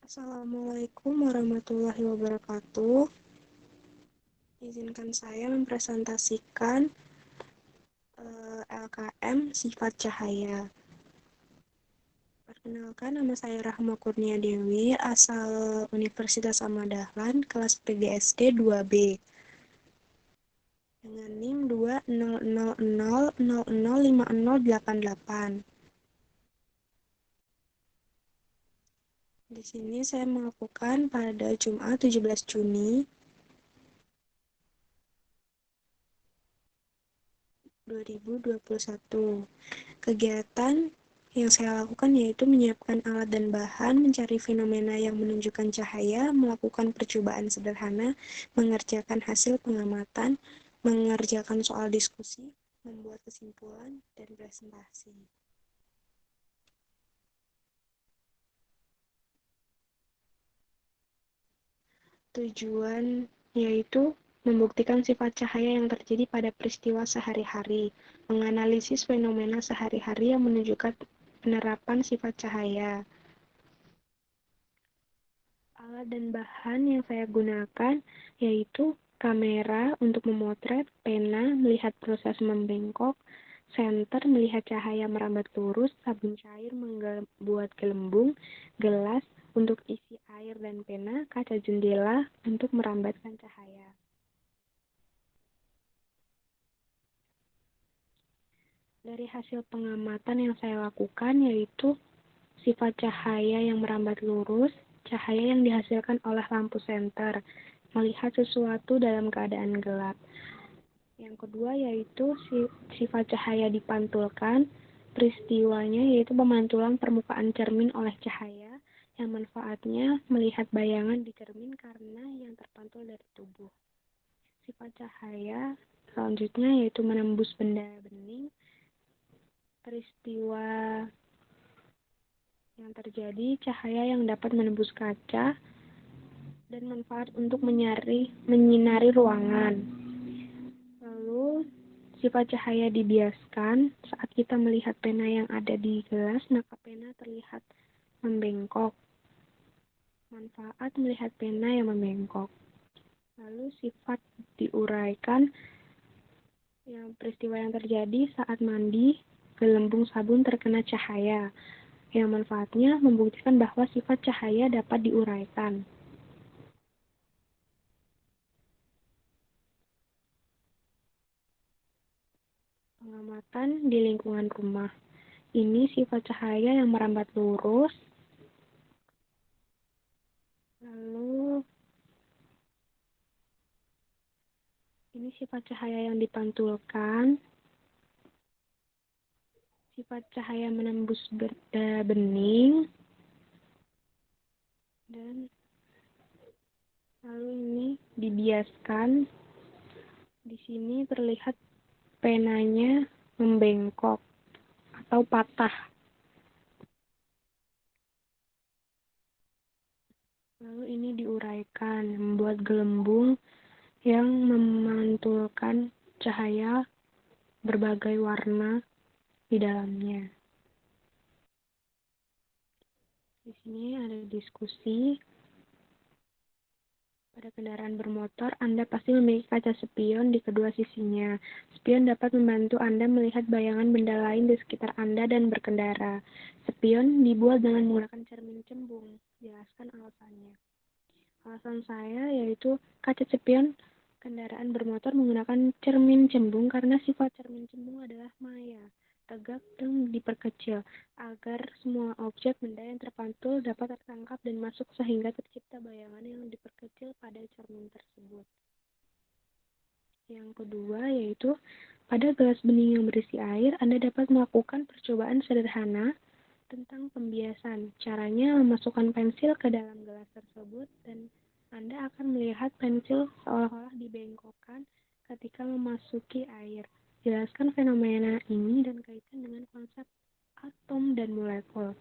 Assalamualaikum warahmatullahi wabarakatuh. Izinkan saya mempresentasikan LKM Sifat Cahaya. Perkenalkan, nama saya Rahma Kurnia Dewi, asal Universitas Ahmad Dahlan, kelas PGSD 2B. Dengan NIM 20000005088. Di sini saya melakukan pada Jumat 17 Juni 2021. Kegiatan yang saya lakukan yaitu menyiapkan alat dan bahan, mencari fenomena yang menunjukkan cahaya, melakukan percobaan sederhana, mengerjakan hasil pengamatan, mengerjakan soal diskusi, membuat kesimpulan, dan presentasi. Tujuan yaitu membuktikan sifat cahaya yang terjadi pada peristiwa sehari-hari, menganalisis fenomena sehari-hari yang menunjukkan penerapan sifat cahaya. Alat dan bahan yang saya gunakan yaitu kamera untuk memotret, pena melihat proses membengkok, senter melihat cahaya merambat lurus, sabun cair membuat gelembung, gelas untuk isi air dan pena, kaca jendela untuk merambatkan cahaya. Dari hasil pengamatan yang saya lakukan yaitu sifat cahaya yang merambat lurus, cahaya yang dihasilkan oleh lampu senter, melihat sesuatu dalam keadaan gelap. Yang kedua yaitu sifat cahaya dipantulkan, peristiwanya yaitu pemantulan permukaan cermin oleh cahaya, yang manfaatnya melihat bayangan di cermin karena yang terpantul dari tubuh. Sifat cahaya selanjutnya yaitu menembus benda bening, peristiwa yang terjadi cahaya yang dapat menembus kaca dan manfaat untuk menyinari ruangan. Lalu sifat cahaya dibiaskan saat kita melihat pena yang ada di gelas, maka pena terlihat membengkok. Manfaat melihat pena yang membengkok. Lalu sifat diuraikan, yang peristiwa yang terjadi saat mandi, gelembung sabun terkena cahaya. Yang manfaatnya membuktikan bahwa sifat cahaya dapat diuraikan. Pengamatan di lingkungan rumah. Ini sifat cahaya yang merambat lurus. Lalu ini sifat cahaya yang dipantulkan. Sifat cahaya menembus bening. Dan lalu ini dibiaskan. Di sini terlihat penanya membengkok atau patah. Lalu ini diuraikan, membuat gelembung yang memantulkan cahaya berbagai warna di dalamnya. Di sini ada diskusi. Pada kendaraan bermotor, Anda pasti memiliki kaca spion di kedua sisinya. Spion dapat membantu Anda melihat bayangan benda lain di sekitar Anda dan berkendara. Spion dibuat dengan menggunakan cermin cembung. Jelaskan alasannya. Alasan saya yaitu kaca spion kendaraan bermotor menggunakan cermin cembung karena sifat cermin cembung adalah maya, tegak dan diperkecil agar semua objek benda yang terpantul dapat tertangkap dan masuk sehingga tercipta bayangan yang diperkecil pada cermin tersebut. Yang kedua yaitu pada gelas bening yang berisi air, Anda dapat melakukan percobaan sederhana tentang pembiasan. Caranya memasukkan pensil ke dalam gelas tersebut dan Anda akan melihat pensil seolah-olah dibengkokkan ketika memasuki air. Jelaskan fenomena ini dan kaitkan dengan konsep atom dan molekul.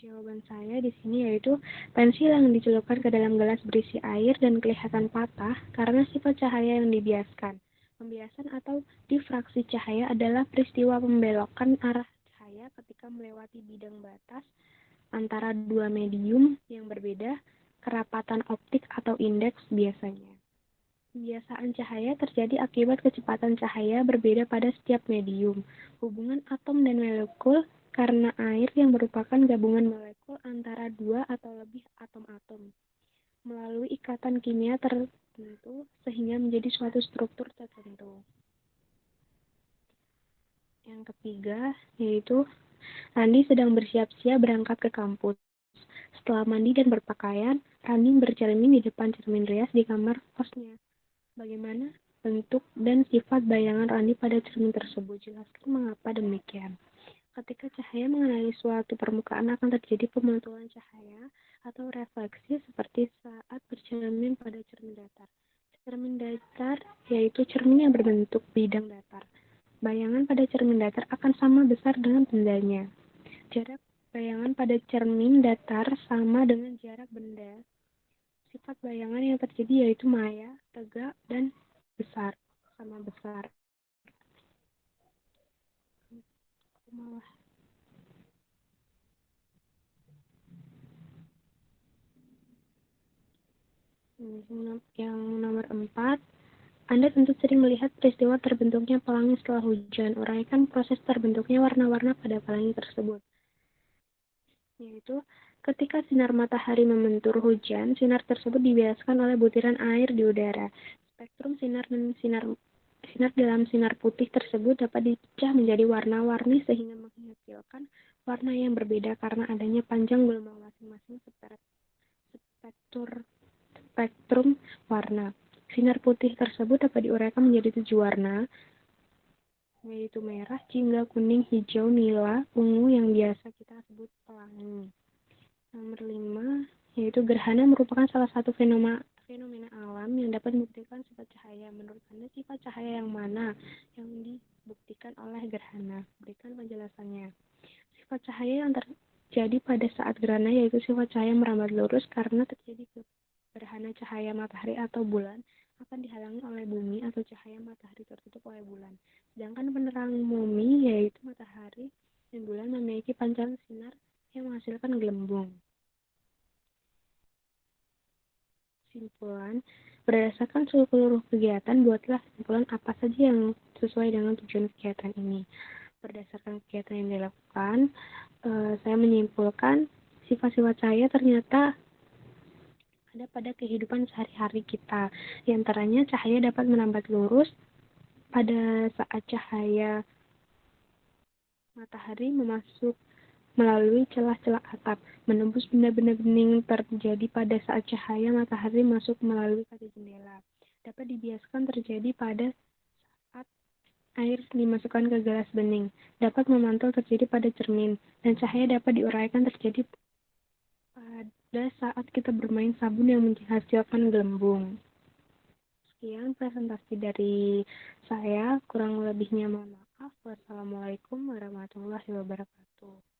Jawaban saya di sini yaitu pensil yang dicelupkan ke dalam gelas berisi air dan kelihatan patah karena sifat cahaya yang dibiaskan. Pembiasan atau difraksi cahaya adalah peristiwa pembelokan arah cahaya ketika melewati bidang batas antara dua medium yang berbeda, kerapatan optik atau indeks biasanya. Pembiasaan cahaya terjadi akibat kecepatan cahaya berbeda pada setiap medium. Hubungan atom dan molekul karena air yang merupakan gabungan molekul antara dua atau lebih atom-atom melalui ikatan kimia tertentu sehingga menjadi suatu struktur tertentu. Yang ketiga, yaitu Randi sedang bersiap-siap berangkat ke kampus. Setelah mandi dan berpakaian, Randi bercermin di depan cermin rias di kamar kosnya. Bagaimana bentuk dan sifat bayangan Randi pada cermin tersebut? Jelaskan mengapa demikian. Ketika cahaya mengenai suatu permukaan akan terjadi pemantulan cahaya atau refleksi seperti saat bercermin pada cermin datar. Cermin datar yaitu cermin yang berbentuk bidang datar. Bayangan pada cermin datar akan sama besar dengan bendanya. Jarak bayangan pada cermin datar sama dengan jarak benda. Sifat bayangan yang terjadi yaitu maya, tegak, dan besar. Sama besar. Malah. Yang nomor 4, Anda tentu sering melihat peristiwa terbentuknya pelangi setelah hujan. Uraikan proses terbentuknya warna-warna pada pelangi tersebut. Yaitu, ketika sinar matahari membentur hujan, sinar tersebut dibiaskan oleh butiran air di udara. Spektrum sinar dan sinar dalam sinar putih tersebut dapat dipecah menjadi warna-warni sehingga menghasilkan warna yang berbeda karena adanya panjang gelombang masing-masing spektrum warna. Sinar putih tersebut dapat diuraikan menjadi 7 warna, yaitu merah, jingga, kuning, hijau, nila, ungu yang biasa kita sebut pelangi. Nomor 5, yaitu gerhana merupakan salah satu fenomena alam yang dapat membuktikan sifat cahaya. Menurut Anda, sifat cahaya yang mana yang dibuktikan oleh gerhana? Berikan penjelasannya. Sifat cahaya yang terjadi pada saat gerhana yaitu sifat cahaya merambat lurus karena terjadi gerhana cahaya matahari atau bulan akan dihalangi oleh bumi atau cahaya matahari tertutup oleh bulan. Sedangkan penerang bumi yaitu matahari dan bulan memiliki pancaran sinar yang menghasilkan gelembung. Kesimpulan, berdasarkan seluruh kegiatan, buatlah kesimpulan apa saja yang sesuai dengan tujuan kegiatan ini. Berdasarkan kegiatan yang dilakukan, saya menyimpulkan sifat-sifat cahaya ternyata ada pada kehidupan sehari-hari kita. Di antaranya cahaya dapat merambat lurus pada saat cahaya matahari memasuk melalui celah-celah atap, menembus benda-benda bening terjadi pada saat cahaya matahari masuk melalui kaca jendela. Dapat dibiaskan terjadi pada saat air dimasukkan ke gelas bening, dapat memantul terjadi pada cermin, dan cahaya dapat diuraikan terjadi pada saat kita bermain sabun yang menghasilkan gelembung. Sekian presentasi dari saya, kurang lebihnya mohon maaf. Wassalamualaikum warahmatullahi wabarakatuh.